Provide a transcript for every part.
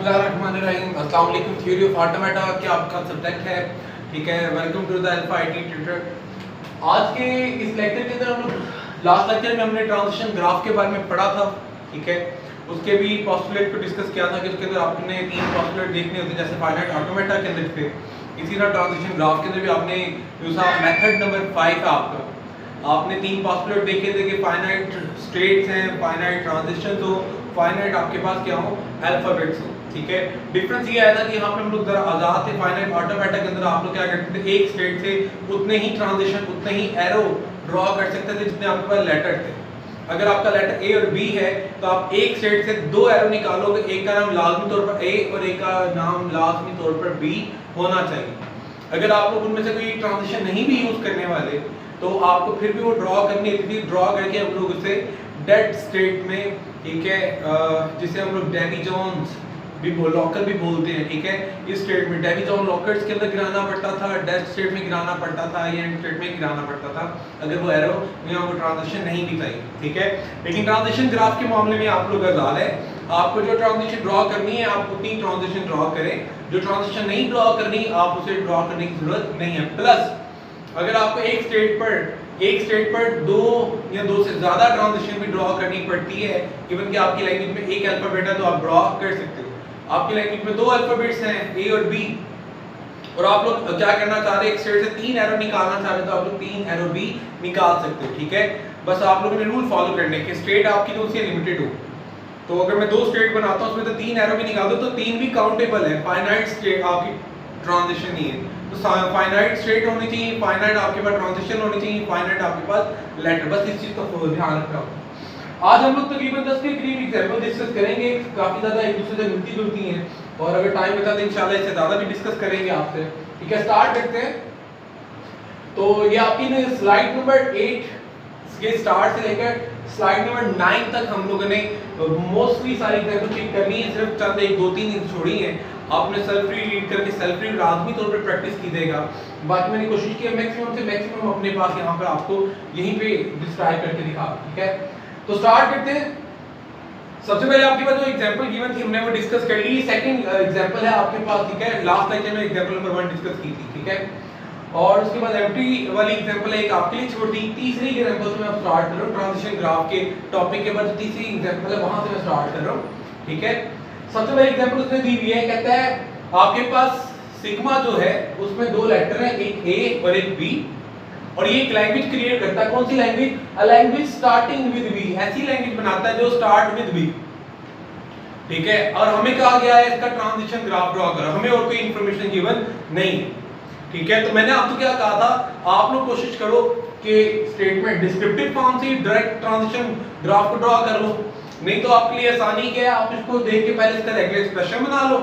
बिस्मिल्लाहिर्रहमानिर्रहीम। अस्सलाम वालेकुम। थ्योरी ऑफ ऑटोमेटा के आपका सब्जेक्ट है, ठीक है। Welcome to the alpha IT tutor. आज के इस लेक्चर के अंदर हम लोग लास्ट लेक्चर में हमने ट्रांजिशन ग्राफ के बारे में पढ़ा था, ठीक है। उसके भी पोस्टुलेट को डिस्कस किया था कि उसके अंदर आपने 3 पोस्टुलेट देखने होते हैं, जैसे फाइनाइट ऑटोमेटा के अंदर थे। इसी तरह ट्रांजिशन ग्राफ के अंदर भी आपने यूज़ मेथड नंबर 5 है आपने 3 पोस्टुलेट देखे थे कि फाइनाइट स्टेट्स हैं, फाइनाइट ट्रांजिशंस हो, फाइनाइट आपके पास क्या हो, अल्फाबेट्स हो, ठीक है। डिफरेंस ये आया था कि यहाँ पे हम लोग जरा आजाद थे। फाइनाइट ऑटोमेटा के अंदर आप लोग क्या करते थे, एक स्टेट से उतने ही ट्रांजिशन, उतने ही एरो ड्रॉ कर सकते थे जितने आपके पास लेटर थे। अगर आपका लेटर ए और बी है तो आप एक स्टेट से 2 एरो निकालोगे, एक का नाम लाजमी तौर पर ए और एक का नाम लाजमी तौर पर बी होना चाहिए। अगर आप लोग उनमें से कोई ट्रांजिशन नहीं भी यूज करने वाले तो आपको फिर भी वो ड्रॉ करनी थी। ड्रॉ करके हम लोग उसे डेड स्टेट में, ठीक है, जिसे हम लोग डेवी जोन्स भी लॉकर भी बोलते हैं, ठीक है। इस स्टेट में डेवी जोन लॉकर्स के अंदर गिराना पड़ता था, डेड स्टेट में गिराना पड़ता था या एंड स्टेट में गिराना पड़ता था अगर वो एरो या वो ट्रांजिशन नहीं भी चाहिए, ठीक है। लेकिन ट्रांजिशन ग्राफ के मामले में आप लोग आजाद है, आपको जो ट्रांजिशन ड्रॉ करनी है आप उतनी ट्रांजिशन ड्रॉ करें, जो ट्रांजिशन नहीं ड्रॉ करनी आप उसे ड्रॉ करने की जरूरत नहीं है। प्लस अगर आपको एक स्टेट पर 2 या 2 से ज्यादा ट्रांजिशन भी ड्रॉ करनी पड़ती है, इवन कि आपकी लैंग्वेज में एक अल्फाबेट है तो आप ड्रॉ कर सकते हो। आपकी लैंग्वेज में 2 अल्फाबेट्स हैं, ए और बी, और आप लोग क्या करना चाह रहे हैं, एक स्टेट से 3 एरो निकालना चाह रहे हैं तो आप लोग 3 एरो भी निकाल सकते हो, ठीक है। बस आप लोगों ने रूल फॉलो करने के, स्टेट आपकी जो सी लिमिटेड हो। तो अगर मैं 2 स्टेट बनाता हूं उसमें तो 3 एरो भी निकाल दो तो 3 भी काउंटेबल है। फाइनाइट स्टेट आपकी ट्रांजिशन नहीं है तो फाइनाइट स्टेट होनी चाहिए, फाइनाइट आपके पास ट्रांजिशन होनी चाहिए, फाइनाइट आपके पास लेटर। बस इस चीज को ध्यान रखना। आज हम लोग तकरीबन 10 के करीब एग्जांपल डिस्कस करेंगे, काफी ज्यादा एक दूसरे से मिलती जुलती हैं, और अगर टाइम बचा तो इंशाल्लाह इससे ज्यादा भी डिस्कस करेंगे आपसे, ठीक है। स्टार्ट करते हैं। तो ये आपकी स्लाइड नंबर 8 के स्टार्ट से लेकर स्लाइड नंबर 9 तक हम लोगों ने मोस्टली सारी एग्जांपल चेक करनी है। सिर्फ चंद 1-2-3 दिन छोड़ी हैं। आपने सेल्फ रीड रीड करके सेल्फ रीड लाजमी तौर पे प्रैक्टिस कीजिएगा। बाकी मैंने कोशिश की मैक्सिमम से मैक्सिमम अपने पास यहाँ पे आपको यहीं पे डिस्क्राइब करके दिखा, ठीक है। तो स्टार्ट करते हैं। सबसे पहले आपके पास जो एग्जांपल गिवन थी हमने वो डिस्कस कर ली। सेकंड एग्जांपल है आपके पास, ठीक है। लास्ट लेक्चर में एग्जांपल नंबर 1 डिस्कस की थी, ठीक है। और उसके बाद एम्प्टी वाली एग्जांपल है एक आपके लिए छोटी। तीसरी एग्जांपल से मैं अब स्टार्ट कर रहा हूं ट्रांजिशन ग्राफ के टॉपिक के बाद। तीसरी एग्जांपल है वहां से मैं स्टार्ट कर रहा हूं, ठीक है। सबसे पहले एग्जांपल उसने दी हुई है, कहता है आपके पास सिग्मा जो है उसमें 2 लेटर हैं, एक ए और एक बी, और ये एक लैंग्वेज क्रिएट करता है। कौन सी language? A language starting with B. ऐसी लैंग्वेज बनाता है जो स्टार्ट विद बी, ठीक है। और हमें कहा गया है इसका ट्रांजिशन ग्राफ ड्रॉ करो, हमें और कोई इंफॉर्मेशन गिवन नहीं, ठीक है। तो मैंने आपको क्या कहा था, आप लोग कोशिश करो कि स्टेटमेंट डिस्क्रिप्टिव फॉर्म से डायरेक्ट ट्रांजिशन ग्राफ को ड्रॉ कर लो, नहीं तो आपके लिए आसानी क्या है, आप इसको देख के पहले इसका रेगुलर एक्सप्रेशन बना लो,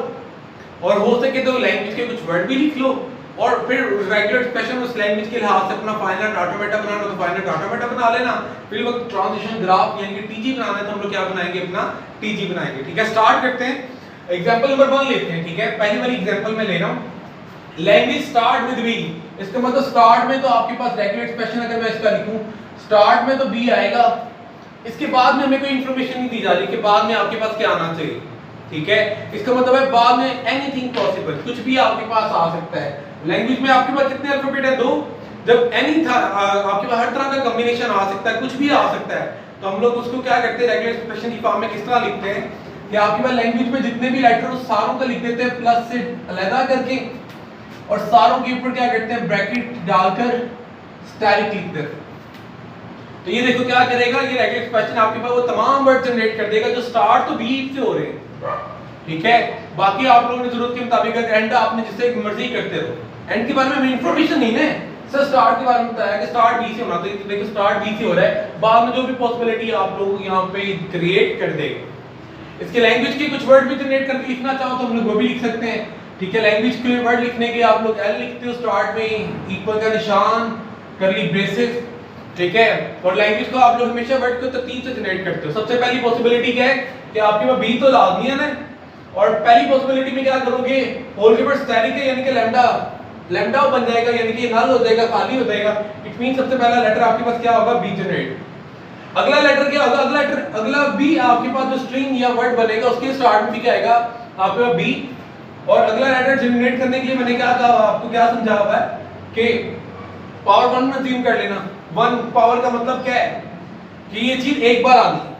और हो सके तो लैंग्वेज के कुछ वर्ड भी लिख लो, और फिर रेगुलर एक्सप्रेशन उस लैंग्वेज के लिहाज से अपना फाइनाइट ऑटोमेटा बनाना तो फाइनाइट ऑटोमेटा बना लेना। फिर वक्त ट्रांजिशन ग्राफ यानी कि टीजी बनाना है तो हम लोग क्या बनाएंगे, अपना टीजी बनाएंगे, ठीक है। स्टार्ट करते हैं। एग्जांपल नंबर 1 लेते हैं, ठीक है। पहली वाली एग्जांपल मैं ले रहा हूं, लैंग्वेज स्टार्ट विद बी। इसका मतलब स्टार्ट में तो आपके पास रेगुलर एक्सप्रेशन अगर मैं इसका लिखूं स्टार्ट में तो बी आएगा, इसके बाद में हमें कोई इंफॉर्मेशन नहीं दी जा रही कि बाद में आपके पास क्या आना चाहिए, ठीक है। इसका मतलब है बाद में एनीथिंग पॉसिबल, कुछ भी आपके पास आ सकता है। लैंग्वेज में आपके पास कितने अल्फाबेट है? 2। जब एनी था आपके पास हर तरह का कॉम्बिनेशन आ सकता है, कुछ भी आ सकता है, तो हम लोग उसको क्या करते हैं, रेगुलर एक्सप्रेशन की फॉर्म में किस तरह लिखते हैं कि आपके पास लैंग्वेज में जितने भी लेटर हो सारों को लिख देते हैं प्लस से अलग करके, और सारों के ऊपर क्या करते हैं, ब्रैकेट डालकर स्टैटिक लिखते हैं। तो ये देखो क्या करेगा, ये रेगुलर एक्सप्रेशन आपके पास वो तमाम वर्ड जनरेट कर देगा जो स्टार्ट तो बी से हो रहे हैं, ठीक है। बाकी आप लोगों ने जरूरत के मुताबिक एंड आपने जिससे मर्जी करते रहो। एंड के बारे में हमें इंफॉर्मेशन नहीं है, सर स्टार्ट के बारे में बताया कि स्टार्ट बी से होना, तो देखो स्टार्ट बी से हो रहा है, बाद में जो भी पॉसिबिलिटी आप लोग यहाँ पे क्रिएट कर देंगे। इसके लैंग्वेज के कुछ वर्ड भी जनरेट करके लिखना चाहो तो हम लोग वो भी लिख सकते हैं, ठीक है। लैंग्वेज के वर्ड लिखने के आप लोग एल लिखते हो स्टार्ट में, इक्वल का निशान, करली ब्रेसेस, ठीक है। और लैंग्वेज को आप लोग हमेशा वर्ड को तरतीब से जनरेट करते हो। सबसे पहली पॉसिबिलिटी क्या है कि आपके पास बी तो लाजमी है ना, और पहली पॉसिबिलिटी में क्या करोगे, होल के ऊपर स्टैटिक है यानी कि लैम्डा बन जाएगा, यानी कि नल हो जाएगा, खाली हो जाएगा। इट मींस सबसे पहला लेटर आपके पास क्या होगा, बी जनरेट। अगला लेटर क्या होगा, अगला बी आपके पास जो स्ट्रिंग या वर्ड बनेगा उसके स्टार्ट में भी क्या आएगा, आपके पास बी, और अगला एरर जनरेट करने के लिए मैंने क्या कहा, आपको क्या समझा हुआ है कि पावर 1 में अज्यूम कर लेना। 1 पावर का मतलब क्या है कि ये चीज एक बार आनी है।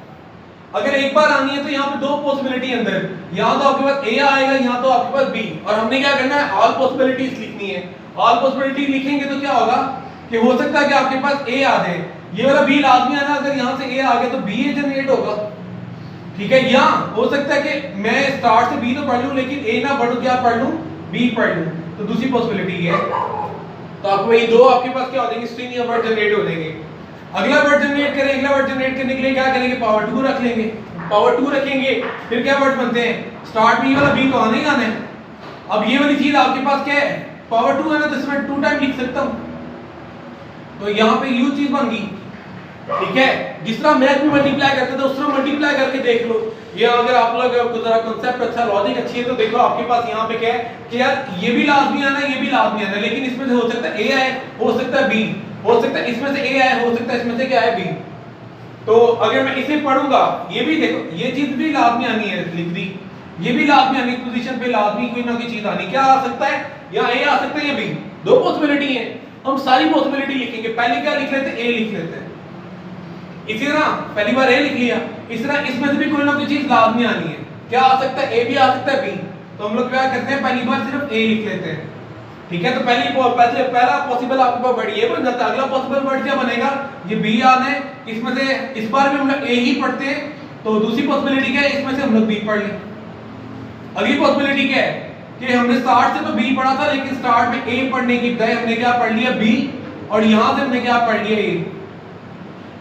अगर एक बार आनी है तो यहाँ पे दो पॉसिबिलिटी अंदर, यहाँ तो आपके पास ए आएगा, यहाँ तो आपके पास बी, और हमने क्या करना है, ऑल पॉसिबिलिटीज लिखनी है। ऑल पॉसिबिलिटी लिखेंगे तो क्या होगा कि हो सकता है कि आपके पास ए आ जाए, ये वाला बी लाजमी है ना, अगर यहाँ से ए आ गया तो बी ए जनरेट होगा, ठीक है। या हो सकता है कि मैं स्टार्ट से बी तो पढ़ लूं लेकिन ए ना पढ़ूं, क्या पढ़ लूं, बी पढ़ लूं, तो दूसरी पॉसिबिलिटी है। तो आपको ये दो आपके पास क्या हो जाएंगे, स्ट्रिंग या वर्ड जनरेट हो जाएंगे। अगला वर्ड जनरेट करें, अगला वर्ड जनरेट करने के लिए क्या करेंगे, पावर 2 रख लेंगे। पावर 2 रखेंगे, फिर क्या वर्ड बनते हैं, स्टार्ट में ये वाला बी तो आने ही आना है। अब ये वाली चीज आपके पास क्या है, पावर 2 है ना, तो इसमें 2 टाइम लिख सकता हूं, तो यहाँ पे यू चीज बन गई, ठीक है। जिस तरह मैथ में मल्टीप्लाई करते थे उस तरह मल्टीप्लाई करके देख लो। ये अगर आप लोग को जरा कांसेप्ट अच्छा, लॉजिक अच्छी है तो देखो आपके पास यहाँ पे क्या है कि यार ये भी लाजमी आना है, ये भी लाजमी आना है, लेकिन इसमें से हो सकता है ए आए, हो सकता है बी, हो सकता है इसमें से ए आए, हो सकता है इसमें से क्या है, बी। तो अगर मैं इसे पढ़ूंगा, ये भी देखो ये चीज भी लाजमी आनी है, लिख दी, ये भी लाजमी आनी, पोजीशन पे लाजमी कोई ना कोई चीज आनी, क्या आ सकता है, या ए आ सकता है या बी, दो पॉसिबिलिटी है। हम सारी पॉसिबिलिटी लिखेंगे, पहले क्या लिख लेते हैं, ए लिख लेते हैं, इसी तरह पहली बार ए लिख लिया, इस तरह इसमें से भी कोई ना कोई चीज लाजमी आनी है, क्या आ सकता है, ए भी आ सकता है बी, तो हम लोग क्या करते हैं, पहली बार सिर्फ ए लिख लेते हैं, ठीक है। तो पहला पॉसिबल आपके पास वर्ड ये बन जाता है, अगला पॉसिबल वर्ड क्या बनेगा, ये बी आना है, इसमें से इस बार भी हम लोग ए ही पढ़ते हैं, तो दूसरी पॉसिबिलिटी क्या है, इसमें से हम लोग बी पढ़ लें। अगली पॉसिबिलिटी क्या है कि हमने स्टार्ट से तो बी पढ़ा था, लेकिन स्टार्ट में ए पढ़ने की बजाय हमने क्या पढ़ लिया, बी, और यहां से हमने क्या पढ़ लिया, ए।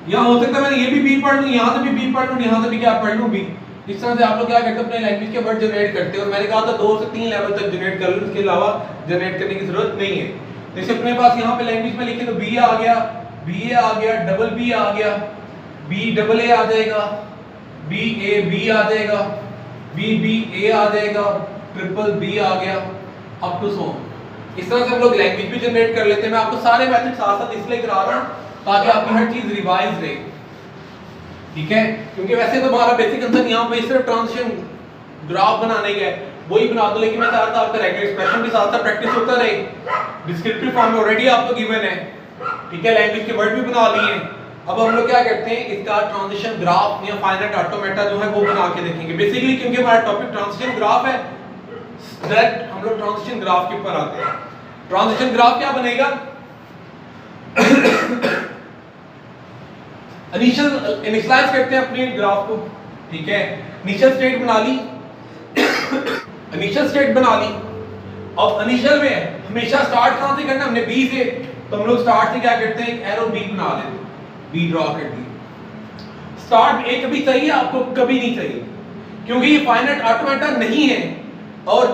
यहाँ हो सकता है मैं ये भी बी पढ़ लूं, यहाँ से भी बी पढ़ लूं, यहाँ से भी क्या पढ़ लूं, बी। इस तरह से आप लोग क्या करते हैं, अपने लैंग्वेज के वर्ड जनरेट करते हैं, और मैंने कहा था 2 से 3 लेवल तक जनरेट कर लो, इसके अलावा जनरेट करने की जरूरत नहीं है। जैसे अपने पास यहाँ पे लैंग्वेज में लिखे तो बी आ गया, बी ए आ गया, डबल बी आ गया, बी डबल ए आ जाएगा, बी ए बी आ जाएगा, बी बी ए आ जाएगा, ट्रिपल बी आ गया, अप टू सो। इस तरह से हम लोग लैंग्वेज भी जनरेट कर लेते हैं। मैं आपको सारे मेथड साथ साथ इसलिए करा रहा हूं ताकि आपकी हर चीज रिवाइज रहे, ठीक है। क्योंकि वैसे तो हमारा बेसिक कंसेप्ट यहाँ पे सिर्फ ट्रांजिशन ग्राफ बनाने का है, वही बना दो, लेकिन मैं चाहता हूं आपका रेगुलर एक्सप्रेशन भी साथ साथ प्रैक्टिस होता रहे। डिस्क्रिप्टिव फॉर्म में ऑलरेडी आपको गिवन है, ठीक है, लैंग्वेज के वर्ड भी बना लिए। अब हम लोग क्या करते हैं, इसका ट्रांजिशन ग्राफ या फाइनाइट ऑटोमेटा जो है वो बना के देखेंगे बेसिकली, क्योंकि हमारा टॉपिक ट्रांजिशन ग्राफ है। डायरेक्ट हम लोग ट्रांजिशन ग्राफ के ऊपर आते हैं। ट्रांजिशन ग्राफ क्या बनेगा, इनिशियलाइज करते हैं अपने ग्राफ को, ठीक है। इनिशियल स्टेट बना ली, इनिशियल स्टेट बना ली। अब इनिशियल में हमेशा स्टार्ट कहां से करना, हमने बी से, तो हम लोग स्टार्ट से क्या करते हैं, एक एरो बी बना लेते हैं, बी ड्रॉ कर दी। स्टार्ट ए कभी चाहिए आपको, कभी नहीं चाहिए, क्योंकि ये फाइनाइट ऑटोमेटा नहीं है, और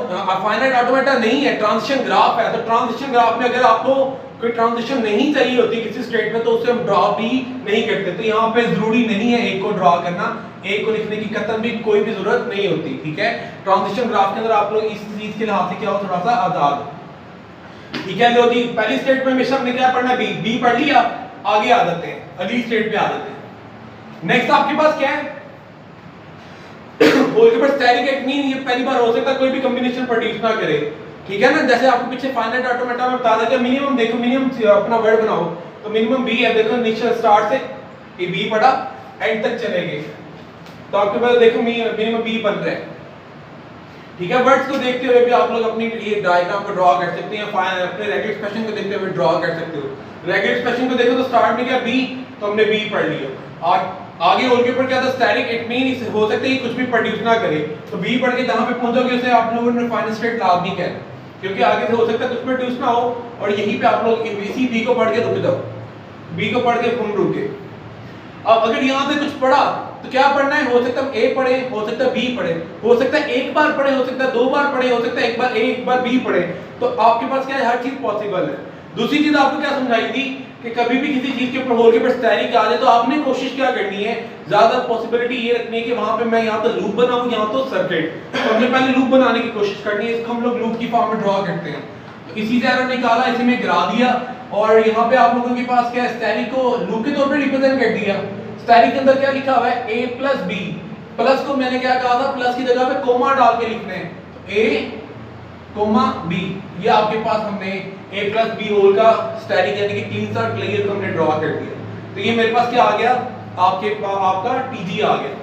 फाइनाइट ऑटोमेटा नहीं है, ट्रांजिशन ग्राफ है। तो ट्रांजिशन ग्राफ में अगर आपको कोई ट्रांजिशन नहीं चाहिए होती किसी स्टेट में, तो उसे हम ड्रॉ भी नहीं करते। तो यहाँ पे जरूरी नहीं है एक को ड्रॉ करना, एक को लिखने की कतई भी कोई भी जरूरत नहीं होती, ठीक है। ट्रांजिशन ग्राफ के अंदर आप लोग इस चीज के लिहाज से क्या हो, थोड़ा सा आजाद, ठीक है। लो जी, पहली स्टेट में हमेशा हमने क्या पढ़ना है, बी, बी पढ़ लिया, आगे आ जाते हैं, अगली स्टेट पे आ जाते हैं। नेक्स्ट आपके पास क्या है, होल के पास स्टैटिक एक मीन, ये पहली बार हो सकता है कोई भी कॉम्बिनेशन प्रोड्यूस ना करे, ठीक है ना। जैसे आपको पीछे फाइनाइट ऑटोमेटा में बता दिया, मिनिमम देखो, मिनिमम अपना वर्ड बनाओ, तो मिनिमम बी है, देखो इनिशियल स्टार्ट से ये बी पढ़ा, एंड तक चले गए, तो आपके पास देखो मिनिमम बी बन रहा है, ठीक है। वर्ड्स को देखते हुए भी आप लोग अपनी ये डायग्राम को ड्रॉ कर सकते हैं, अपने रेगुलर एक्सप्रेशन को देखते हुए ड्रॉ कर सकते हो। रेगुलर एक्सप्रेशन को देखो तो स्टार्ट में क्या, बी, तो हमने बी पढ़ लिया, और आगे होल के ऊपर क्या था, स्टैटिक, इट मीन हो सकता है कि कुछ भी प्रोड्यूस ना करे, तो बी पढ़ के जहां पे पहुंचोगे उसे आप लोगों ने फाइनल स्टेट लाजमी कहना, क्योंकि आगे से हो सकता है कुछ प्रोड्यूस ना हो, और यहीं पे आप लोग इसी बी को पढ़ के रुक जाओ, बी को पढ़ के तुम रुक गए। अब अगर यहाँ से कुछ पढ़ा तो क्या पढ़ना है, हो सकता है ए पढ़े, हो सकता है बी पढ़े, हो सकता है एक बार पढ़े, हो सकता है 2 बार पढ़े, हो सकता है एक बार ए एक बार बी पढ़े, तो आपके पास क्या है, हर चीज पॉसिबल है। दूसरी चीज आपको क्या समझाई थी कि कभी भी किसी चीज के ऊपर होल के ऊपर स्टैटिक आ जाए तो आपने कोशिश क्या करनी है, ज्यादा पॉसिबिलिटी ये रखनी है कि वहां पे मैं यहाँ तो लूप बनाऊं, यहाँ तो सर्किट, तो हमने पहले लूप बनाने की कोशिश करनी है, इसको हम लोग लूप की फॉर्म में ड्रॉ करते हैं। तो इसी से एरर निकाला, इसी में गिरा दिया, और यहाँ पे आप लोगों के पास क्या है, स्टैटिक को लूप के तौर पे रिप्रेजेंट कर दिया। स्टैटिक के अंदर क्या लिखा हुआ है, a प्लस बी, प्लस को मैंने क्या कहा था, प्लस की जगह पे कोमा डाल के लिखने हैं, तो ए कोमा बी, ये आपके पास हमने a प्लस बी होल का स्टैटिक यानी कि क्लीन सा क्लियर को हमने ड्रॉ कर दिया। तो ये मेरे पास क्या आ गया, आपका टीजी आ गया।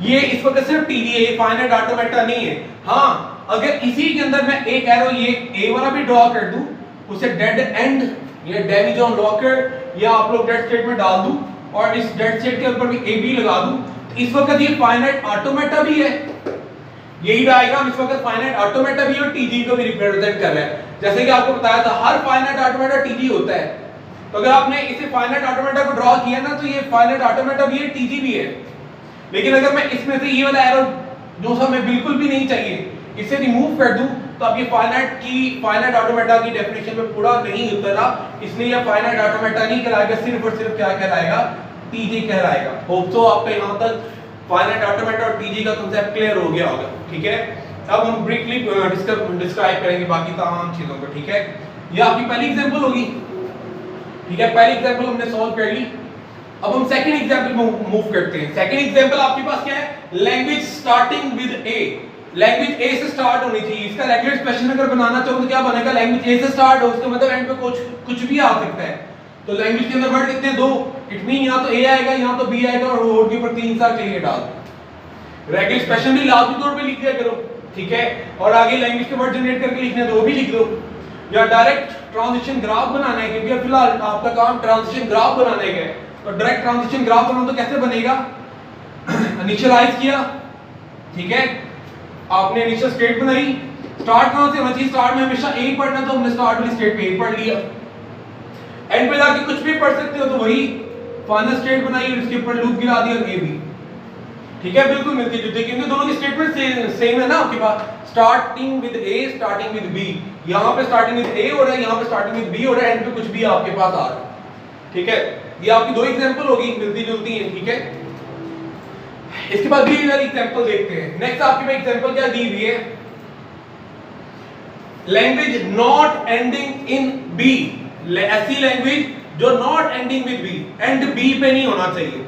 ये इस वक्त सिर्फ टीजी है, फाइनाइट ऑटोमेटा नहीं है। हाँ, अगर इसी के अंदर मैं एक एरो ये ए वाला भी ड्रॉ कर दूं, उसे डेड एंड या डैमेज ऑन लॉकर या आप लोग डेड स्टेट में डाल दूं और इस डेड स्टेट के ऊपर भी ए बी लगा दूं, तो इस वक्त ये फाइनाइट ऑटोमेटा भी है। यही डायग्राम इस वक्त फाइनाइट ऑटोमेटा भी और टीजी को भी रिप्रेजेंट कर रहा है। जैसे कि आपको बताया था हर फाइनाइट ऑटोमेटा टीजी होता है। तो अगर आपने इसे फाइनाइट ऑटोमेटा को ड्रॉ किया ना, तो ये फाइनाइट ऑटोमेटा भी है, टीजी भी है। लेकिन अगर मैं इसमें से ये वाला एरो जो सा मैं बिल्कुल भी नहीं चाहिए, इसे रिमूव कर दूं, तो अब ये फाइनाइट ऑटोमेटा की डेफिनेशन में पूरा नहीं उतरा, इसलिए ये फाइनाइट ऑटोमेटा नहीं कहलाएगा, सिर्फ और सिर्फ क्या कहलाएगा, टीजी कहलाएगा। होप सो आपको यहां तक फाइनाइट ऑटोमेटा और टीजी का कांसेप्ट क्लियर हो गया होगा। ठीक है, अब हम ब्रीफली डिस्क्राइब करेंगे बाकी तमाम चीजों को। ठीक है, ये आपकी पहली एग्जांपल होगी। ठीक है, पहली एग्जांपल हमने सॉल्व कर ली। अब हम सेकंड एग्जांपल मूव करते हैं। सेकंड एग्जांपल आपके पास क्या है, language starting with A. Language A से स्टार्ट होनी चाहिए। इसका रेगुलर एक्सप्रेशन अगर बनाना चाहो तो क्या बनेगा, लैंग्वेज ए से स्टार्ट हो, उसका मतलब एंड पे कुछ भी आ सकता है। तो लैंग्वेज के अंदर वर्ड कितने हैं, दो। इट मीन यहां तो ए आएगा, यहां तो बी आएगा और वर्ड के ऊपर तीन साल क्लियर डाल दो। रेगुलर एक्सप्रेशन भी लाजमी तौर पे लिख दिया करो। ठीक है, और आगे लैंग्वेज के वर्ड जनरेट करके लिखने हैं तो वो भी लिख दो। या डायरेक्ट ट्रांजिशन ग्राफ बनाना है, क्योंकि फिलहाल आपका काम ट्रांजिशन ग्राफ बनाने का है। तो डायरेक्ट ट्रांजिशन ग्राफ बनाना तो कैसे बनेगा, इनिशियलाइज किया। ठीक है, आपने इनिशियल स्टेट बनाई। स्टार्ट कहां से होना चाहिए, स्टार्ट में हमेशा ए पढ़ना, तो हमने स्टार्ट वाली स्टेट पे ए पढ़ लिया। एंड पे जाके कुछ भी पढ़ सकते हो, तो वही फाइनल स्टेट बनाई और इसके ऊपर लूप गिरा दिया ए बी। ठीक है, बिल्कुल मिलती जुलती, क्योंकि दोनों की स्टेटमेंट सेम है ना आपके पास। Starting with A, starting with B, यहां पे स्टार्टिंग विद ए हो रहा है, यहां पे स्टार्टिंग विद बी हो रहा है, एंड पे कुछ भी आपके पास आ रहा है। ठीक है, ये आपकी दो एग्जांपल होगी, मिलती जुलती हैं। ठीक है, इसके बाद भी वाली एग्जांपल देखते हैं। नेक्स्ट आपके पास एग्जांपल क्या दी हुई है, language not ending in b. ऐसी लैंग्वेज जो not ending with b, and b पे नहीं होना चाहिए।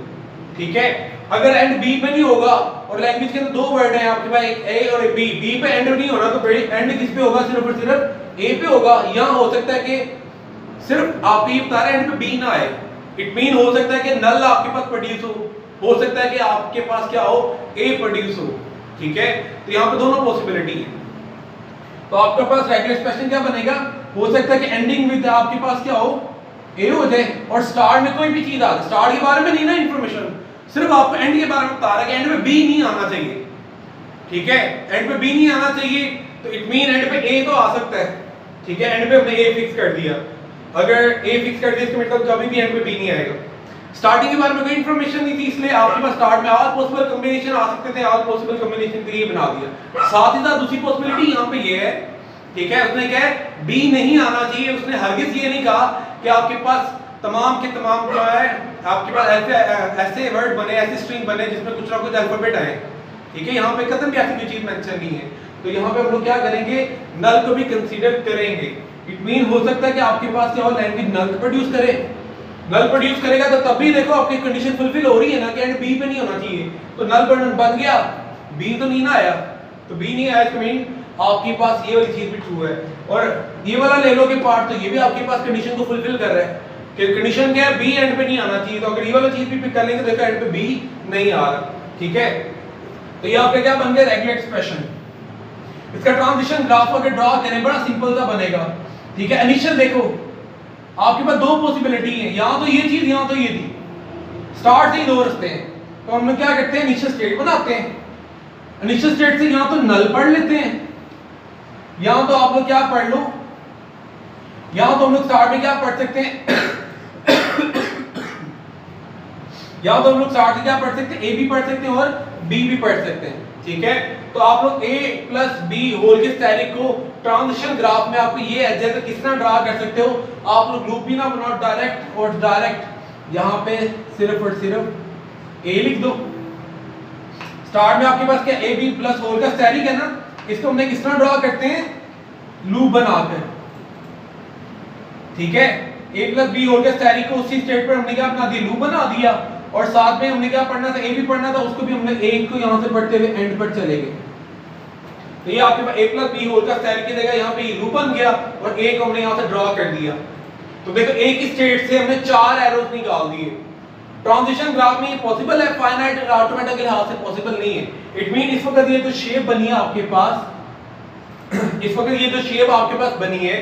ठीक है, अगर एंड बी पे नहीं होगा और लैंग्वेज के अंदर दो वर्ड हैं आपके पास, एक ए और एक बी, बी पे एंड नहीं होना, तो एंड किस पे होगा, सिर्फ और सिर्फ ए पे होगा। यहां हो सकता है कि सिर्फ आप ये बता रहे हैं एंड पे बी ना आए। इट मीन हो सकता है कि नल आपके पास प्रोड्यूस हो सकता है कि आपके पास क्या हो, ए प्रोड्यूस हो। ठीक है, तो यहां पे दोनों पॉसिबिलिटी है। तो आपके पास रेगुलर एक्सप्रेशन क्या बनेगा, हो सकता है कि एंडिंग विद आपके पास क्या हो, ए हो जाए, और स्टार्ट में कोई भी चीज आ जाए। स्टार्ट के बारे में नहीं ना इंफॉर्मेशन, सिर्फ आपको एंड के बारे में बता रहा है कि एंड में बी नहीं आना चाहिए। ठीक है, एंड पे बी नहीं आना चाहिए, तो इट मीन एंड पे ए तो आ सकता है। ठीक है, एंड पे हमने ए फिक्स कर दिया। अगर ए फिक्स कर दिया इसका मतलब कभी भी एंड पे बी नहीं आएगा। स्टार्टिंग के बारे में कोई इंफॉर्मेशन नहीं थी, इसलिए आपके पास स्टार्ट में ऑल पॉसिबल कॉम्बिनेशन आ सकते थे, ऑल पॉसिबल कॉम्बिनेशन के लिए बना दिया। साथ ही साथ दूसरी पॉसिबिलिटी यहां पे ये है, ठीक है, उसने क्या है, बी नहीं आना चाहिए। उसने हरगिज ये नहीं कहा कि आपके पास तमाम के तमाम क्या है, आपके पास ऐसे वर्ड बने, ऐसे स्ट्रिंग बने जिसमें कुछ ना कुछ अल्फाबेट आए। ठीक है, यहाँ पे कदम भी ऐसी कोई चीज मेंशन नहीं है। तो यहाँ पे हम लोग क्या करेंगे, नल को भी कंसीडर करेंगे। इट मीन हो सकता है कि आपके पास क्या हो, लैंग्वेज नल प्रोड्यूस करे। नल प्रोड्यूस करेगा तो तब भी देखो आपकी कंडीशन फुलफिल हो रही है ना, कि एंड बी पे नहीं होना चाहिए। तो नल बन गया, बी तो नहीं ना आया, तो बी नहीं आया, इसका मीन आपके पास ये वाली चीज भी ट्रू है। और ये वाला ले लो के पार्ट, तो ये भी आपके पास कंडीशन को फुलफिल कर रहा है कि कंडीशन क्या है, बी एंड पे नहीं आना चाहिए। तो अगर ये वाला चीज भी पिक कर लेंगे, देखो एंड पे बी नहीं आ रहा। ठीक है, तो ये आपका क्या बन गया, रेगुलर एक्सप्रेशन। इसका ट्रांजिशन ग्राफ अगर ड्रॉ करें, बड़ा सिंपल सा बनेगा। ठीक है, इनिशियल देखो आपके पास दो पॉसिबिलिटी है, यहां तो ये चीज, यहां तो ये थी। स्टार्ट से ही दो रास्ते हैं, तो हम लोग क्या करते हैं, इनिशियल स्टेट बनाते हैं। इनिशियल स्टेट से यहां तो नल पढ़ लेते हैं, यहां तो आप लोग क्या पढ़ लो, यहां तो हम लोग स्टार्ट में क्या पढ़ सकते हैं यहां तो हम लोग स्टार्ट में क्या पढ़ सकते हैं, ए भी पढ़ सकते हैं और बी भी पढ़ सकते हैं। ठीक है, तो आप लोग a प्लस बी होल के स्टेरिक को ट्रांजिशन ग्राफ में आपको ये एग्जैक्ट किस तरह ड्रा कर सकते हो, आप लोग लूप भी ना बनाओ, डायरेक्ट और डायरेक्ट यहां पे सिर्फ और सिर्फ a लिख दो। स्टार्ट में आपके पास क्या a b प्लस होल का स्टेरिक है ना, इसको हमने किस तरह ड्रा करते हैं, लूप बनाकर। ठीक है, a प्लस बी होल के स्टेरिक को उसी स्टेट पर हमने क्या बना दिया, लूप बना दिया। और साथ में हमने क्या पढ़ना था, ए भी पढ़ना था, उसको भी हमने ए को यहाँ से पढ़ते हुए एंड पर चले गए। तो ये आपके पास a प्लस बी होल का स्टेरिक की जगह यहाँ पे ये लूप बन गया और a को हमने यहाँ से ड्रॉ कर दिया। तो देखो एक ही स्टेट से हमने 4 एरोस निकाल दिए। ट्रांजिशन ग्राफ में ये पॉसिबल है, फाइनाइट ऑटोमेटा के लिहाज से पॉसिबल नहीं है। इट मीन इस वक्त ये जो शेप बनी है आपके पास इस वक्त ये जो शेप आपके पास बनी है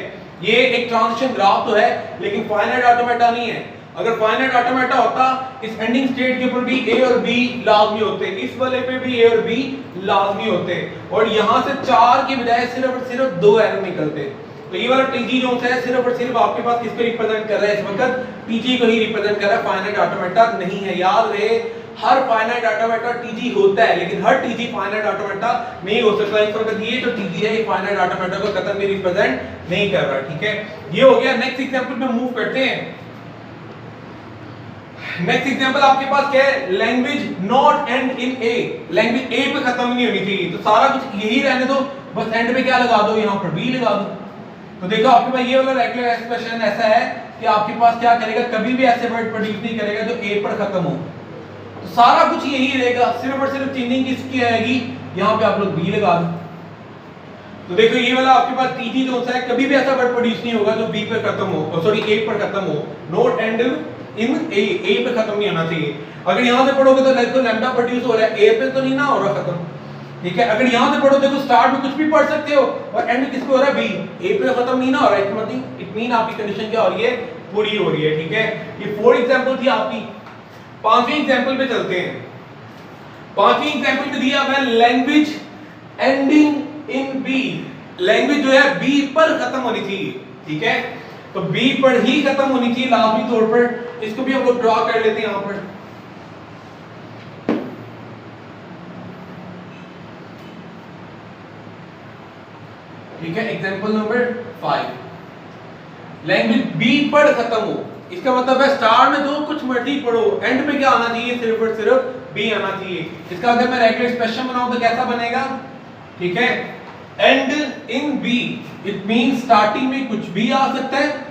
ये एक ट्रांजिशन ग्राफ तो है, लेकिन फाइनाइट ऑटोमेटा नहीं है। अगर फाइनाइट ऑटोमेटा होता इस एंडिंग स्टेट के ऊपर भी a और b लाजमी होते, इस वाले पे भी a और b लाजमी होते, और यहां से 4 की बजाय सिर्फ और सिर्फ 2 एरर निकलते। तो ये वाला tg जो है सिर्फ और सिर्फ आपके पास किसको रिप्रेजेंट कर रहा है, इस वक्त tg को ही रिप्रेजेंट कर रहा है, फाइनाइट ऑटोमेटा नहीं है। याद रहे हर फाइनाइट ऑटोमेटा tg होता है, लेकिन हर tg फाइनाइट ऑटोमेटा नहीं हो सकता। इस वक्त ये जो tg है ये फाइनाइट ऑटोमेटा को कतई भी रिप्रेजेंट नहीं कर रहा। ठीक है, ये हो गया। नेक्स्ट एग्जांपल पे मूव करते हैं। नेक्स्ट एग्जांपल आपके पास क्या है, language not end in A, language A पे खत्म नहीं होनी चाहिए, तो सारा कुछ यही रहने दो, बस एंड पे क्या लगा दो, यहाँ पर बी लगा दो। तो देखो आपके पास ये वाला रेगुलर एक्सप्रेशन ऐसा है कि आपके पास क्या करेगा, कभी भी ऐसे वर्ड प्रोड्यूस नहीं करेगा जो ए पर खत्म हो। तो सारा कुछ यही रहेगा, सिर्फ और सिर्फ चेंजिंग किसकी आएगी, यहाँ पे आप लोग बी लगा दो। तो देखो ये वाला आपके पास टीजी जो है कभी भी ऐसा वर्ड प्रोड्यूस नहीं होगा जो बी पर खत्म हो, सॉरी ए पर खत्म हो। नॉट एंड इन ए पे खत्म नहीं होना चाहिए। अगर यहां से पढ़ोगे तो देखो लैम्डा प्रोड्यूस हो रहा है, ए पे तो नहीं ना हो रहा खत्म। ठीक है, अगर यहां से पढ़ो देखो स्टार्ट में कुछ भी पढ़ सकते हो और एंड किस पे हो रहा है, बी, ए पे खत्म नहीं ना हो रहा है, मतलब इट मीन आपकी कंडीशन क्या हो रही है, पूरी हो रही है। ठीक है, ये 4 एग्जांपल थी आपकी। पांचवें एग्जांपल पे चलते हैं। पांचवें एग्जांपल में दिया है language ending in b, language जो है बी पर खत्म होनी चाहिए। ठीक है, तो बी पर ही खत्म होनी चाहिए लाजमी तौर पर। इसको भी हम लोग ड्रॉ कर लेते हैं यहां पर। ठीक है, एग्जांपल नंबर 5, लैंग्वेज बी पर खत्म हो, इसका मतलब है स्टार्ट में जो कुछ मर्जी पढ़ो, एंड पे क्या आना चाहिए, सिर्फ और सिर्फ बी आना चाहिए। इसका अगर मैं रेगुलर एक्सप्रेशन बनाऊं तो कैसा बनेगा, ठीक है, and in b, it mean starting में कुछ भी आ सकता है,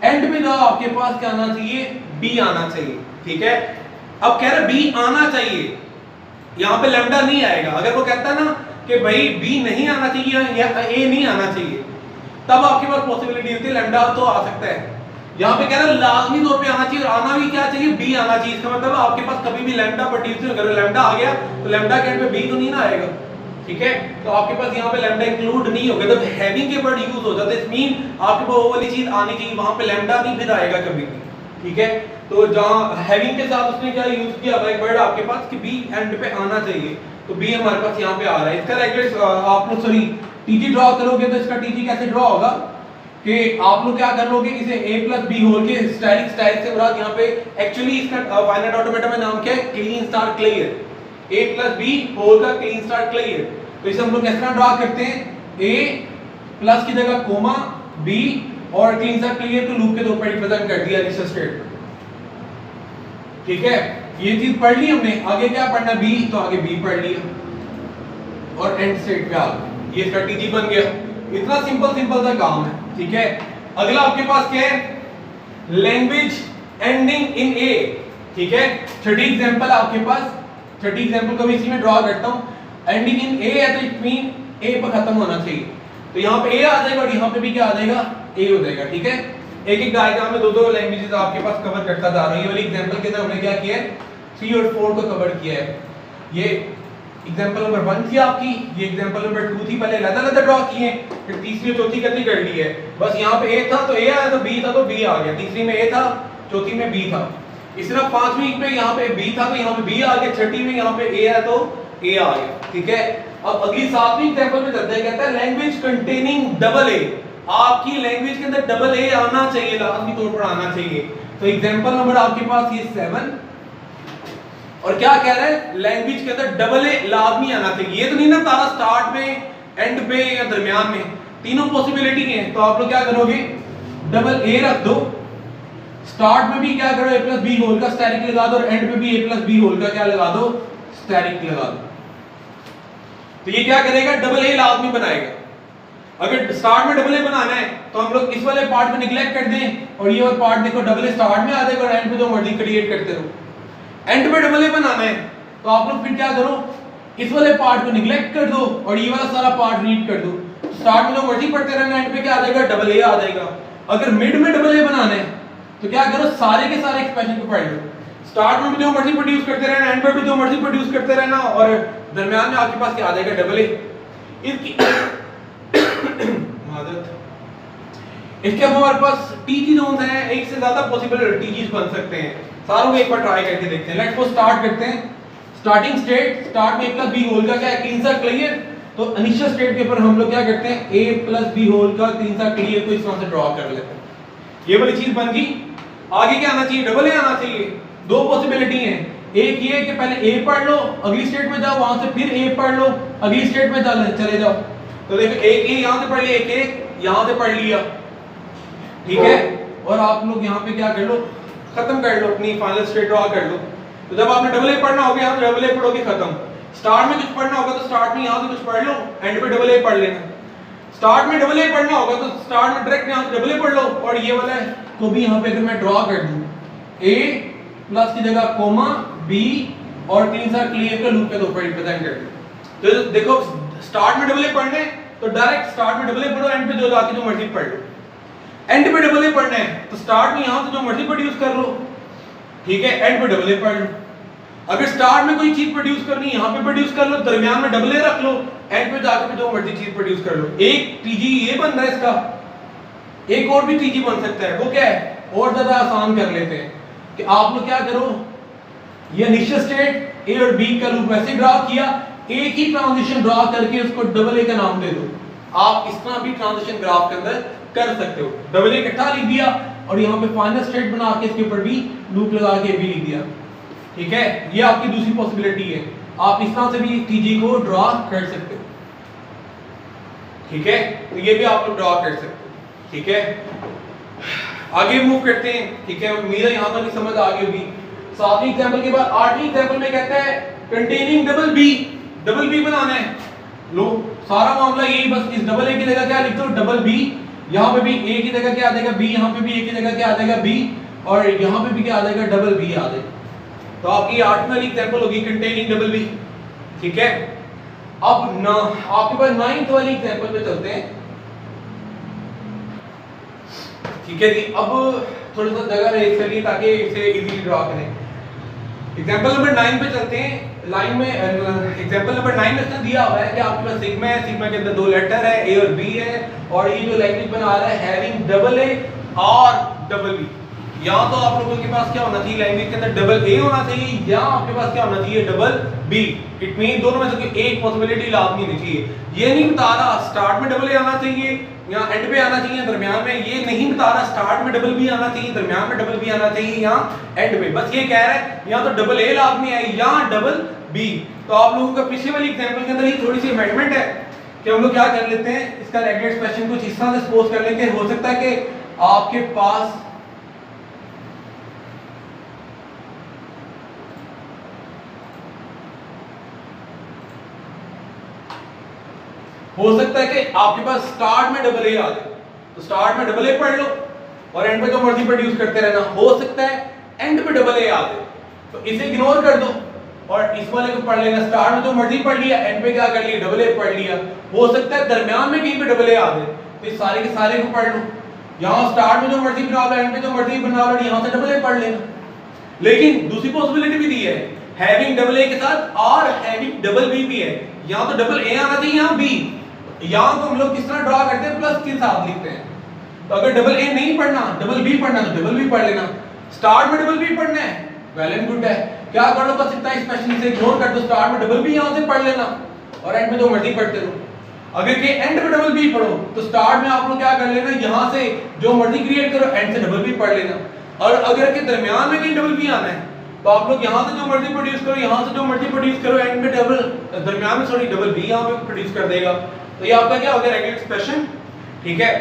एंड में जो आपके पास क्या आना चाहिए, बी आना चाहिए। ठीक है, अब कह रहे बी आना चाहिए, यहां पे लैम्डा नहीं आएगा। अगर वो कहता है ना कि भाई बी नहीं आना चाहिए या ए नहीं आना चाहिए, तब आपके पास पॉसिबिलिटी होती है लैम्डा तो आ सकता है। यहां पे कह रहा है लाजमी तौर पे आना चाहिए, और आना भी क्या चाहिए, बी आना चाहिए। इसका मतलब आपके पास कभी भी लैम्डा प्रोड्यूस अगर लैम्डा आ गया तो लैम्डा के एंड पे बी तो नहीं ना आएगा। ठीक है, तो आपके पास यहाँ पे लैम्डा इंक्लूड नहीं होगा, जब हैविंग के वर्ड यूज हो जाते हैं, इट मीन आपके पास वो वाली चीज आनी चाहिए, वहां पे लैम्डा नहीं फिर आएगा कभी भी। ठीक है, तो जहां हैविंग के साथ उसने क्या यूज किया हुआ एक वर्ड आपके पास कि बी एंड पे आना चाहिए, तो बी हमारे पास यहाँ पे आ रहा है। इसका रेगुलर आप लोग सॉरी टीजी ड्रॉ करोगे तो इसका टीजी कैसे ड्रॉ होगा कि आप लोग क्या कर लोगे, इसे a प्लस बी होल के स्टैटिक से मुराद यहाँ पे एक्चुअली इसका फाइनाइट ऑटोमेटा में नाम क्या है, क्लीन स्टार क्लियर, a प्लस बी होल का क्लीन स्टार क्लियर। तो इसे हम लोग किस तरह ड्रॉ करते हैं, a प्लस की जगह कोमा b और क्लीन स्टार क्लियर को लूप के तौर पर रिप्रेजेंट कर दिया इस स्टेट। ठीक है, ये चीज पढ़ ली हमने, आगे क्या पढ़ना b, तो आगे b पढ़ लिया और एंड स्टेट पे आ गए, ये इसका टीजी बन गया। इतना सिंपल सा काम है। ठीक है, अगला आपके पास क्या है, लैंग्वेज एंडिंग इन ए। ठीक है, थर्ड एग्जांपल आपके पास, थर्ड एग्जांपल को मैं इसी में ड्रॉ करता हूं। एंडिंग इन ए है तो इट मीन ए पर खत्म होना चाहिए, तो यहाँ पे ए आ जाएगा और यहाँ पे भी क्या आ जाएगा, ए हो जाएगा। ठीक है, एक एक डायग्राम में दो लैंग्वेजेस आपके पास कवर करता जा रहा हूं। ये वाली एग्जांपल के अंदर हमने क्या किया है, 3 और 4 को कवर किया है। ये एग्जांपल नंबर 1 थी आपकी, ये एग्जांपल नंबर 2 थी, पहले अलग-अलग ड्रॉ किए, फिर तीसरी और चौथी करनी कर ली है। बस यहाँ पे ए था तो ए आया, तो बी था तो बी आ गया, तीसरी में ए था, चौथी में बी था। इस तरह पांचवी पे यहाँ पे बी था तो यहाँ पे बी आ गया, छठी में यहाँ पे ए है तो ए आ गया। ठीक है, अब अगली सातवीं एग्जांपल में चलते हैं। कहता है लैंग्वेज कंटेनिंग डबल ए, आपकी लैंग्वेज के अंदर डबल ए आना चाहिए, लाजमी तौर पर आना चाहिए। तो एग्जांपल नंबर आपके पास ये 7, और क्या कह रहा है, लैंग्वेज के अंदर डबल ए लाजमी आना चाहिए। ये तो नहीं ना तारा स्टार्ट में, एंड पे या दरमियान में, तीनों पॉसिबिलिटी है। तो आप लोग क्या करोगे, डबल ए रख दो, स्टार्ट में भी क्या करो, a प्लस बी होल का स्टैटिक लगा दो, और एंड पे भी a प्लस बी होल का क्या लगा दो, स्टैटिक लगा दो। तो ये क्या करेगा, डबल ए लाजमी बनाएगा। अगर स्टार्ट में डबल ए बनाना है तो हम लोग इस वाले पार्ट में निगलेक्ट कर दें, और ये वाला पार्ट देखो डबल ए स्टार्ट में आ जाएगा और एंड पे जो मर्जी क्रिएट करते रहो। एंड पे डबल ए बनाना है तो आप लोग फिर क्या करो, इस वाले पार्ट को निगलेक्ट कर दो और ये वाला सारा पार्ट रीड कर दो। स्टार्ट में जो मर्जी पढ़ते रहना, एंड पे क्या आ जाएगा, डबल ए आ जाएगा। अगर मिड में डबल ए बनाना है तो क्या करो, सारे के सारे एक्सप्रेशन को पढ़ लो। स्टार्ट में भी जो मर्जी प्रोड्यूस करते रहना, एंड पे भी जो मर्जी प्रोड्यूस करते रहना, और दरमियान में आपके पास क्या आ जाएगा, डबल ए। इसके अब हमारे पास टीजी जोन्स हैं, एक से ज्यादा पॉसिबल टीजीज बन सकते हैं। सारों को एक बार ट्राई करके देखते हैं। लेट्स गो स्टार्ट करते हैं। स्टार्टिंग स्टेट, स्टार्ट में a प्लस b होल का क्या है, क्लीन सा क्लियर। तो इनिशियल स्टेट के ऊपर हम लोग क्या करते हैं, a प्लस b होल का क्लीन सा क्लियर को इस तरह से ड्रॉ कर लेते हैं। ये वाली चीज बन गई। आगे क्या आना चाहिए, डबल ए आना चाहिए। दो पॉसिबिलिटी हैं, एक ये कि पहले a पढ़ लो, अगली स्टेट में जाओ, वहां से फिर a पढ़ लो, अगली स्टेट में चले जाओ। तो देखो एक a यहां से पढ़ लिया, एक यहां से पढ़ लिया, ठीक है। और आप लोग यहाँ पे क्या कर लो, खत्म कर लो, अपनी फाइनल स्टेट ड्रॉ कर लो। तो जब आपने डबल ए पढ़ना होगा, यहाँ डबल ए पढ़ोगे, खत्म। स्टार्ट में कुछ पढ़ना होगा तो स्टार्ट में यहाँ से कुछ पढ़ लो, एंड पे डबल ए पढ़ लेना। स्टार्ट में डबल ए पढ़ना होगा तो स्टार्ट में डायरेक्ट यहाँ से डबल ए पढ़ लो, और ये वाला को भी यहाँ पे अगर मैं ड्रॉ कर दूं, a प्लस की जगह कोमा b और तीन सा क्लियर का लूप के तौर पर रिप्रेजेंट कर दो। तो देखो स्टार्ट में डबल ए पढ़ना है तो डायरेक्ट स्टार्ट में डबल ए पढ़ो, एंड पे जो जाके जो मर्जी पढ़ लो। एंड पे डबल ए पढ़ना है तो स्टार्ट में यहां से जो मर्जी प्रोड्यूस कर लो, ठीक है, एंड पे डबल ए पढ़ लो। अगर स्टार्ट में कोई चीज प्रोड्यूस करनी है, यहां पे प्रोड्यूस कर लो, दरमियान में डबल ए रख लो, एंड पे जाके जो मर्जी चीज प्रोड्यूस कर लो। एक टीजी ये बन रहा है इसका, एक और भी टीजी बन सकता है। वो क्या है, और ज्यादा आसान कर लेते हैं कि आप लोग क्या करो, ये इनिशियल स्टेट ए और बी का लूप वैसे ड्रा किया, एक ही ट्रांजिशन ड्रा करके उसको डबल ए का नाम दे दो। आप इस तरह भी ट्रांजिशन ग्राफ के अंदर कर सकते हो। डबल ए इकट्ठा लिख दिया और यहाँ पे फाइनल स्टेट बना के इसके ऊपर भी लूप लगा के भी लिख दिया, ठीक है। ये आपकी दूसरी पॉसिबिलिटी है, आप इस तरह से भी टीजी को ड्रॉ कर सकते हो, ठीक है। तो ये भी आप लोग ड्रॉ कर सकते हो, ठीक है। आगे मूव करते हैं, ठीक है। उम्मीद है यहाँ तक की समझ आ गई होगी। सातवीं एग्जांपल के बाद आठवीं एग्जांपल में कहता है कंटेनिंग डबल बी बनाना है। लो सारा मामला यही, बस इस डबल ए की जगह क्या लिख दो, डबल बी। यहाँ पे भी ए की जगह क्या आ जाएगा, बी। यहाँ पे भी ए की जगह क्या आ जाएगा, बी। और यहाँ पे भी क्या आ जाएगा, डबल बी आ जाएगा। तो आपकी आठवीं वाली एग्जांपल होगी कंटेनिंग डबल बी, ठीक है। अब ना आपके पास नाइन्थ वाली एग्जांपल पे चलते हैं, ठीक है जी। अब थोड़ा सा जगह रेस कर लिए ताकि इसे इजीली ड्रॉ करें। एग्जांपल नंबर 9 पे चलते हैं। लाइन में एग्जांपल नंबर 9 में इसने दिया हुआ है कि आपके पास सिग्मा है, सिग्मा के अंदर दो लेटर है ए और बी है, और ये जो लैंग्वेज बना रहा है हैविंग डबल ए और डबल बी। या तो आप लोगों के पास क्या होना चाहिए, लैंग्वेज के अंदर डबल ए होना चाहिए, या आपके पास क्या होना चाहिए, डबल बी। इट मीन दोनों में से कोई एक पॉसिबिलिटी लाजमी होनी चाहिए। ये नहीं बता रहा स्टार्ट में डबल ए आना चाहिए या एंड पे आना चाहिए, दरमियान में। ये नहीं बता रहा स्टार्ट में डबल बी आना चाहिए, दरमियान में डबल बी आना चाहिए, या एंड में। बस ये कह रहा है या तो डबल ए लाजमी है या डबल बी। तो आप लोगों का पिछले वाली एग्जांपल के अंदर ही थोड़ी सी अमेंडमेंट है कि हम लोग क्या कर लेते हैं, इसका रेगुलर एक्सप्रेशन कुछ इस तरह से सपोज कर लेंगे। हो सकता है कि आपके पास स्टार्ट में डबल ए आ जाए, तो स्टार्ट में डबल ए पढ़ लो और एंड पे जो मर्जी प्रोड्यूस करते रहना। हो सकता है एंड पे डबल ए आ जाए, तो इसे इग्नोर कर दो और इस वाले को पढ़ लेना। स्टार्ट में जो मर्जी पढ़ लिया, एंड पे क्या कर लिया, डबल ए पढ़ लिया। हो सकता है दरमियान में कहीं पे डबल ए आ जाए, तो इस सारे के सारे को पढ़ लो। यहाँ स्टार्ट में जो मर्जी बना लो, एंड पे जो मर्जी बना लो, यहाँ से डबल ए पढ़ लेना। लेकिन दूसरी पॉसिबिलिटी भी दी है, हैविंग डबल ए के साथ और हैविंग डबल बी भी है। यहाँ तो डबल ए आना चाहिए, यहाँ बी। यहाँ तो हम लोग किस तरह ड्रॉ करते हैं, प्लस के साथ लिखते हैं। तो अगर डबल ए नहीं पढ़ना, डबल बी पढ़ना, तो डबल बी पढ़ लेना। स्टार्ट में डबल बी पढ़ना है, वेल एंड गुड है। क्या कर लो, बस इतना स्पेशली से इग्नोर कर दो, स्टार्ट में डबल बी यहाँ से पढ़ लेना और एंड में जो मर्जी पढ़ते रहो। अगर के एंड में डबल बी पढ़ो तो स्टार्ट में आप लोग क्या कर लेना, यहाँ से जो मर्जी क्रिएट करो, एंड से डबल बी पढ़ लेना। और अगर के दरमियान में कहीं डबल बी आना है तो आप लोग यहाँ से जो मर्जी प्रोड्यूस करो, यहाँ से जो मर्जी प्रोड्यूस करो, एंड में डबल दरमियान में सॉरी डबल बी यहाँ पे प्रोड्यूस कर देगा। तो ये आपका क्या हो गया, रेगुलर एक्सप्रेशन, ठीक है।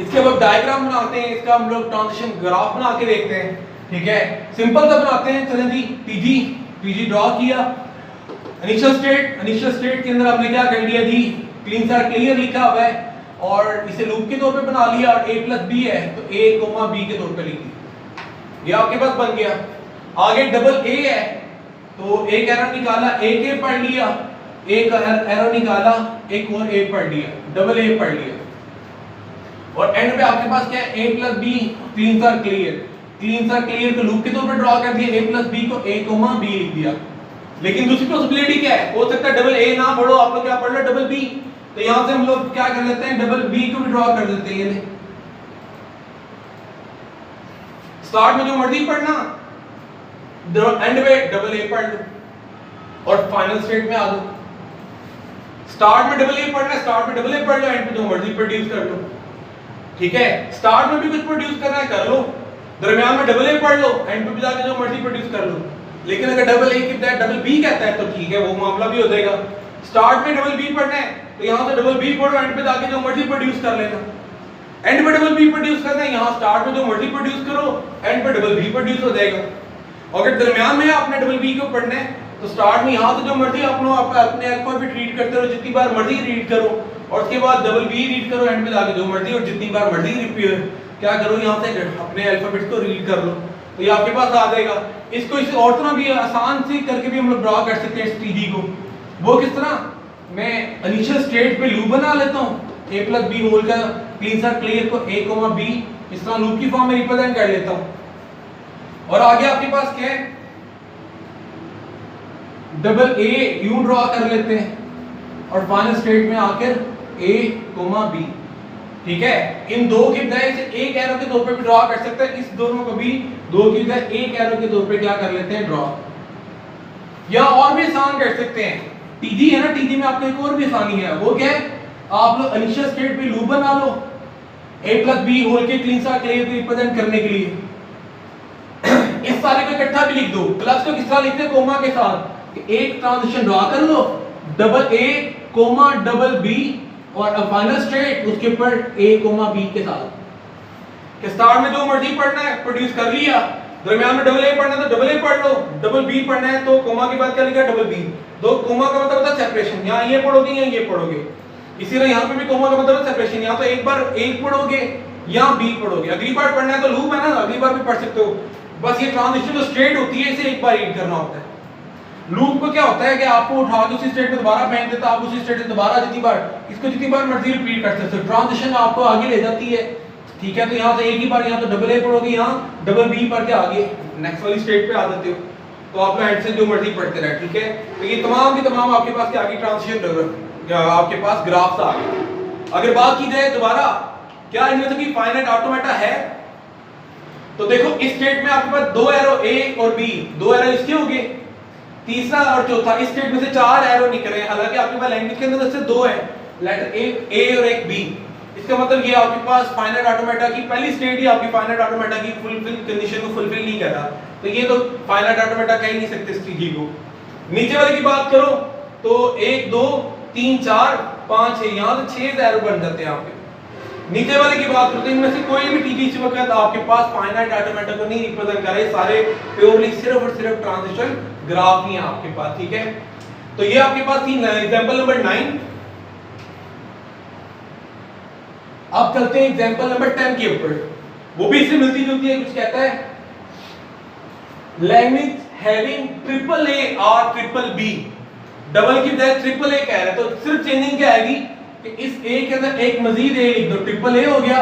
इसके बाद डायग्राम बनाते हैं, इसका हम लोग ट्रांजिशन ग्राफ बना के देखते हैं, ठीक है। सिंपल सा बनाते हैं, चलें जी। टीजी ड्रॉ किया, इनिशियल स्टेट के अंदर हमने क्या कर लिया जी, क्लीन सा क्लियर लिखा हुआ है और इसे लूप के तौर पे बना लिया। और a प्लस बी है तो a कोमा b के तौर पे लिख दिया, ये आपके पास बन गया। आगे डबल ए है तो एक एरो निकाला, एक ए पढ़ लिया, एक एरो निकाला, एक और ए पढ़ लिया, डबल ए पढ़ लिया। और एंड पे आपके पास क्या है, a प्लस बी क्लीन सा क्लियर, क्लीन सा क्लियर को लूप के तौर पे ड्रॉ कर दिया, a प्लस बी को a कोमा b लिख दिया। लेकिन दूसरी पॉसिबिलिटी क्या है, हो सकता है डबल a ना पढ़ो, आप लोग क्या पढ़ लो डबल b, तो यहां से हम लोग क्या कर लेते हैं, डबल b को भी ड्रॉ कर देते हैं। ये स्टार्ट में जो मर्जी पढ़ना, एंड में डबल a पढ़ लो और फाइनल स्टेट में आ दो। स्टार्ट में डबल a पढ़ना है, स्टार्ट में डबल a पढ़ लो, एंड पे जो मर्जी प्रोड्यूस कर लो। ठीक है, स्टार्ट में भी कुछ प्रोड्यूस करना है कर लो, दरमियान में डबल ए पढ़ लो, एंड पे भी जाके जो मर्जी प्रोड्यूस कर लो। लेकिन अगर डबल ए कहता है डबल बी कहता है तो ठीक है, वो मामला भी हो जाएगा। स्टार्ट में डबल बी पढ़ना है तो यहां से डबल बी पढ़ो, एंड पे जाके जो मर्जी प्रोड्यूस कर लेना। एंड पे डबल बी प्रोड्यूस करना है, यहां स्टार्ट में जो मर्जी प्रोड्यूस करो, एंड पे डबल बी प्रोड्यूस हो जाएगा। अगर दरमियान में आपने डबल बी को पढ़ना है तो स्टार्ट में यहां से जो मर्जी अपने अल्फाबेट रीड करते रहो, जितनी बार मर्जी रीड करो, और उसके बाद डबल बी रीड करो, एंड में जाके जो मर्जी और जितनी बार मर्जी रिपीट क्या करो, यहां से अपने अल्फाबेट को रीड कर लो, तो ये आपके पास आ जाएगा। इसको इस और तरह भी आसान से करके भी हम लोग ड्रॉ कर सकते हैं इस टीजी को। वो किस तरह, मैं इनिशियल स्टेट पे लूप बना लेता हूं, a प्लस बी होल का क्लीन सा क्लियर को a कोमा b इस तरह लूप की फॉर्म में रिप्रेजेंट कर लेता हूं। और आगे आपके पास क्या है, डबल a यूं ड्रॉ कर लेते हैं और फाइनल स्टेट में आकर a कोमा b। ठीक है, इन दो की बजाय से एक एरो के तौर पे भी ड्रॉ कर सकते हैं, इस दोनों को भी दो की बजाय एक एरो के तौर पे क्या कर लेते हैं, ड्रॉ। या और भी आसान कर सकते हैं, टीजी है ना, टीजी में आपको एक और भी आसानी है, वो क्या है, आप लोग इनिशियल स्टेट पे लूप बना लो a प्लस बी होल के क्लीन सा क्लियर को रिप्रेजेंट करने के लिए। इस सारे को इकट्ठा भी लिख दो, प्लस को किस तरह लिखते हैं, कोमा के साथ, एक ट्रांजिशन ड्रॉ कर लो, double a comma double b और फाइनल स्टेट उसके ऊपर a कोमा b के साथ। कि स्टार्ट में जो मर्जी पढ़ना है प्रोड्यूस कर लिया, दरमियान में डबल a पढ़ना है तो डबल a पढ़ लो, डबल b पढ़ना है तो कोमा के बाद क्या लिखा, डबल b। दो कोमा का मतलब होता है सेपरेशन, यहां ये पढ़ोगे या ये पढ़ोगे। इसी तरह यहां पे भी कोमा का मतलब है सेपरेशन, यहां तो एक बार एक पढ़ोगे या b पढ़ोगे। अगली बार पढ़ना है तो लूप है ना, अगली बार भी पढ़ सकते हो। बस ये ट्रांजिशन जो स्टेट होती है इसे एक बार रीड करना होता है। लूप को क्या होता है कि आपको उठा के उसी स्टेट में दोबारा फेंक देता, आप उसी स्टेट में दोबारा जितनी बार इसको जितनी बार मर्जी रिपीट कर सकते हो, ट्रांजिशन आपको आगे ले जाती है। ठीक है, तो यहाँ से एक ही बार यहाँ तो डबल ए पढ़ोगे, यहाँ डबल बी पढ़ के आगे नेक्स्ट वाली स्टेट पे आ जाते हो, तो आप एंड से जो मर्जी पढ़ते रहे। ठीक है, तो ये तमाम की तमाम आपके पास क्या आ गई, ट्रांजिशन आपके पास ग्राफ्स आ गए। अगर बात की जाए दोबारा क्या इनमें से फाइनाइट ऑटोमेटा है, तो देखो इस स्टेट में आपके पास दो एरो ए और बी, दो एरो इसके हो गए, तीसरा और चौथा, इस स्टेट में से चार एरो निकले। हालांकि आपके पास लैंग्वेज के अंदर से दो है, लेटर एक ए और एक बी। इसका मतलब ये आपके पास फाइनाइट ऑटोमेटा की पहली स्टेट ही आपकी फाइनाइट ऑटोमेटा की फुलफिल कंडीशन को फुलफिल नहीं कर रहा, तो ये तो फाइनाइट ऑटोमेटा कह ही नहीं सकते इस चीज को। नीचे वाले की बात करो तो 1 2 3 4 5 6, यहां से 6 एरो बन जाते हैं आपके। नीचे वाले की बात करते हैं, इनमें से कोई भी टीजी इस वक्त आपके पास फाइनाइट ऑटोमेटा को नहीं रिप्रेजेंट कर रहे, सारे प्योरली सिर्फ और सिर्फ ट्रांजिशन ग्राफ ही हैं आपके पास। ठीक है, तो ये आपके पास थी एग्जांपल नंबर 9। अब चलते हैं एग्जांपल नंबर 10 के ऊपर, वो भी इससे मिलती जुलती है। कुछ कहता है लैंग्वेज हैविंग ट्रिपल ए और ट्रिपल बी, डबल की बजाय ट्रिपल ए कह रहे हैं, तो सिर्फ चेंजिंग क्या आएगी कि इस ए के अंदर एक मजीद ए लिख दो, ट्रिपल ए हो गया,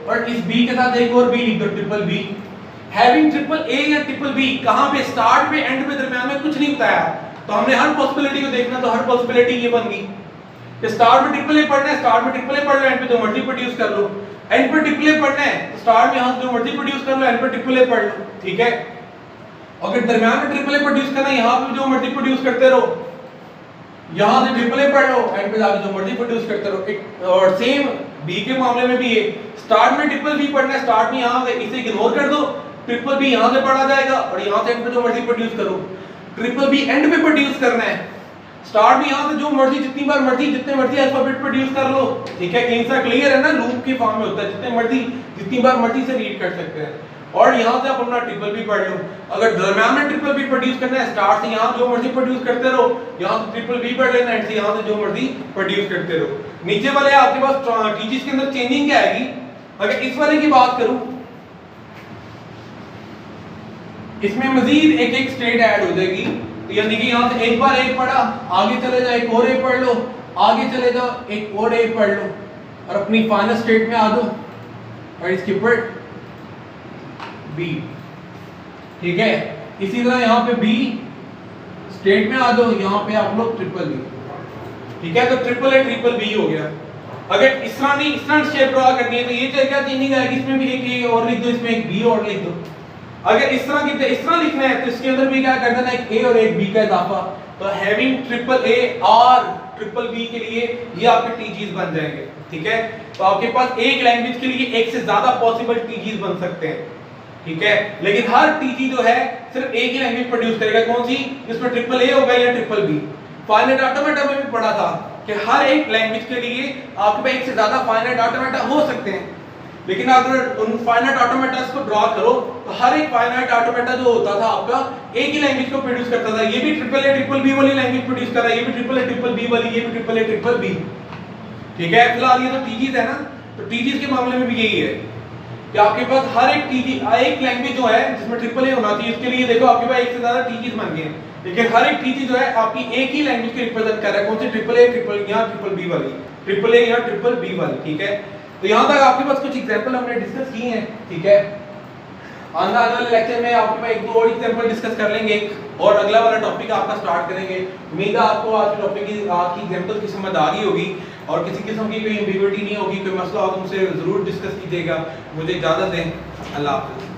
और इस बी के साथ एक और बी लिख दो, triple b. Having triple a या ट्रिपल बी, कहां पे, स्टार्ट पे, एंड पे, दरमियान में कुछ नहीं बताया, तो हमने हर पॉसिबिलिटी को देखना, तो हर पॉसिबिलिटी ये बन गई कि स्टार्ट में ट्रिपल ए पढ़ना है, स्टार्ट में ट्रिपल ए पढ़ लो, एंड पे जो मर्जी प्रोड्यूस कर लो। एंड पे ट्रिपल ए पढ़ना है तो स्टार्ट में यहां से जो मर्जी प्रोड्यूस कर लो, एंड पे ट्रिपल ए पढ़ लो। ठीक है, अगर दरमियान में ट्रिपल ए प्रोड्यूस करना है, यहां पे जो मर्जी प्रोड्यूस करते रहो, यहां से ट्रिपल ए पढ़ लो, एंड पे जाके जो मर्जी प्रोड्यूस करते रहो। और सेम बी के मामले में भी है, स्टार्ट में ट्रिपल बी पढ़ना है, स्टार्ट में यहां से इसे इग्नोर कर दो, ट्रिपल बी यहां से पढ़ा जाएगा, और यहां से एंड पे जो मर्जी प्रोड्यूस करो। ट्रिपल बी एंड पे प्रोड्यूस करना है, स्टार्ट में यहां से जो मर्जी जितनी बार मर्जी जितने मर्जी अल्फाबेट प्रोड्यूस कर लो। ठीक है, क्लीन सा क्लियर है ना, लूप के फॉर्म में होता है, जितने मर्जी जितनी बार मर्जी से रीड कर सकते हैं। और यहां से आप अपना ट्रिपल बी पढ़ लो। अगर दरमियान में ट्रिपल बी प्रोड्यूस करना है, स्टार्ट से यहां जो मर्जी प्रोड्यूस करते रहो, यहां से ट्रिपल बी पढ़ लेना, एंड से यहां से जो मर्जी प्रोड्यूस करते रहो। नीचे वाले आपके पास टीचर्स के अंदर चेंजिंग क्या आएगी। अगर इस वाले की बात करूं, इसमें मजीद एक एक स्टेट ऐड हो जाएगी, यानी कि यहाँ से एक बार एक पढ़ा, आगे चले जाओ एक और ए पढ़ लो, आगे चले जाओ एक और ए पढ़ लो और अपनी फाइनल स्टेट में आ दो और इसके ऊपर बी। ठीक है, इसी तरह यहाँ पे बी स्टेट में आ दो, यहाँ पे आप लोग ट्रिपल बी। ठीक है, तो ट्रिपल ए ट्रिपल बी हो गया। अगर इस तरह नहीं, इस तरह शेप ड्रॉ करनी है तो ये क्या चेंजिंग आएगी, इसमें भी एक ए और लिख दो, इसमें एक बी और लिख दो। अगर इस तरह की इस तरह लिखना है तो इसके अंदर भी क्या कर देना, एक ए और एक बी का इजाफा। तो हैविंग ट्रिपल ए और ट्रिपल बी के लिए ये आपके टीजीज बन जाएंगे। ठीक है, तो आपके पास एक लैंग्वेज के लिए एक से ज्यादा पॉसिबल टीजीज बन सकते हैं। ठीक है, लेकिन हर टीजी जो है सिर्फ एक ही लैंग्वेज प्रोड्यूस करेगा, कौन सी, जिसमें ट्रिपल ए होगा या ट्रिपल बी। फाइनाइट ऑटोमेटा में भी पढ़ा था कि हर एक लैंग्वेज के लिए आपके पास एक से ज्यादा फाइनाइट ऑटोमेटा हो सकते हैं, लेकिन अगर उन फाइनाइट ऑटोमेटास को ड्रॉ करो तो हर एक फाइनाइट ऑटोमेटा जो होता था आपका एक ही लैंग्वेज को प्रोड्यूस करता था। ये भी ट्रिपल ए ट्रिपल बी वाली लैंग्वेज प्रोड्यूस कर रहा है, ये भी ट्रिपल ए ट्रिपल बी वाली, ये भी ट्रिपल ए ट्रिपल बी। ठीक है, फिलहाल ये तो टीजीज है ना, तो टीजीज के मामले में भी यही है कि आपके पास हर एक टीजी, एक लैंग्वेज जो है जिसमें ट्रिपल ए होना चाहिए, इसके लिए देखो आपके पास एक से ज्यादा टीजीज बन गए हैं, लेकिन हर एक टीजी जो है आपकी एक ही लैंग्वेज को रिप्रेजेंट कर रहा है, कौन सी, ट्रिपल ए ट्रिपल या ट्रिपल बी वाली, ट्रिपल ए या ट्रिपल बी वाली। ठीक है, तो यहां तक आपके पास कुछ एग्जांपल हमने डिस्कस किए हैं। ठीक है, आने वाले लेक्चर में आपके पास एक दो और एग्जांपल डिस्कस कर लेंगे और अगला वाला टॉपिक आपका स्टार्ट करेंगे। उम्मीद है आपको आज के टॉपिक की एग्जांपल की समझ आ गई होगी और किसी किस्म की कोई एम्बिग्युइटी नहीं होगी, कोई मसला हो तो मुझसे जरूर डिस्कस कीजिएगा। मुझे इजाजत दें, अल्लाह हाफिज़।